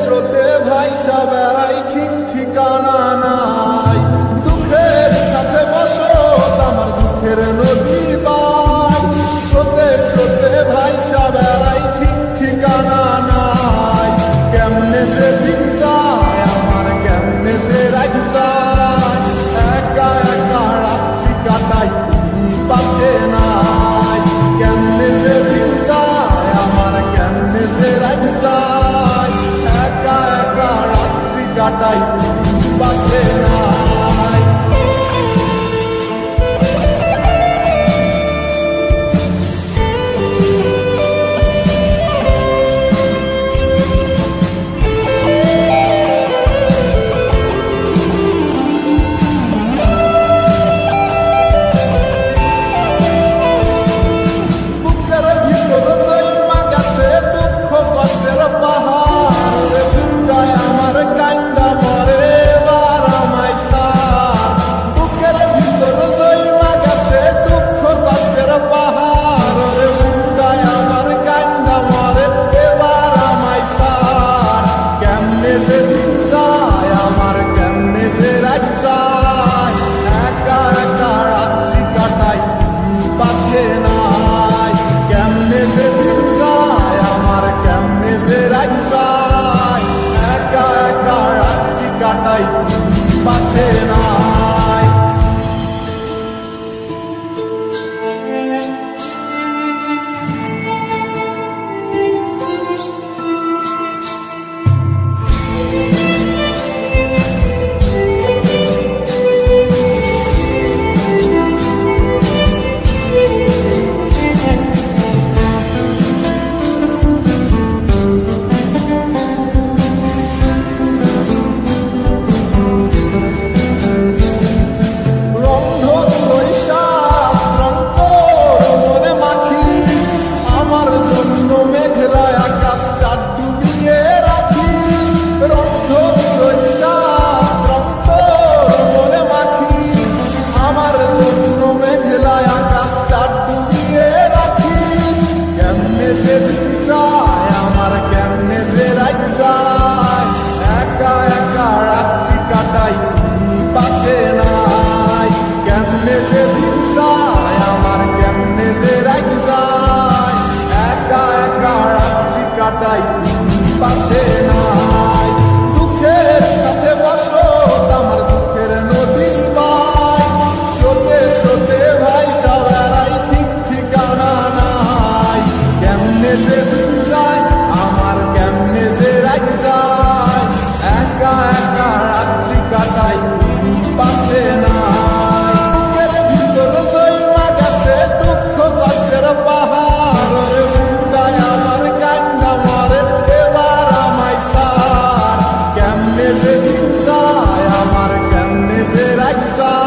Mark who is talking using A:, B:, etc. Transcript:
A: স্রোতে ভাইসা বেড়াই ঠিক ঠিকানা নাই। দুঃখের সাথে বসত আমার দুঃখের নদী বাই। স্রোতে স্রোতে ভাইসা বেড়াই ঠিক ঠিকানা নাই। কেমনে যে দিন যায় আমার, কেমনে যে রাত যায়, একা একা রাত্রি কাটাই তুমি পাশে নাই। কেমনে যে দিন যায় আমার, কেমনে যে রাত যায়, একা একা রাত্রি কাটাই তুমি পাশে নাই। কাটাই পাশে নাই। কাটাই পাশে নাই। দুঃখের সাথে বসত আমার দুঃখের নদী বাই। স্রোতে স্রোতে ভাইসা বেড়াই ঠিক ঠিকানা নাই। কেমনে যে দিন যায় আমার, কেমনে যে রাত যায়, একা একা রাত্রি কাটাই তুমি পাশে নাই। বুকের ভিতর জমা গেছে দুঃখ কষ্টের পাহাড়, বুকটায় আমার কান্না মারে এবার আমায় সার। কেমনে যে দিন যায় আমার, কেমনে যে রাত যায়,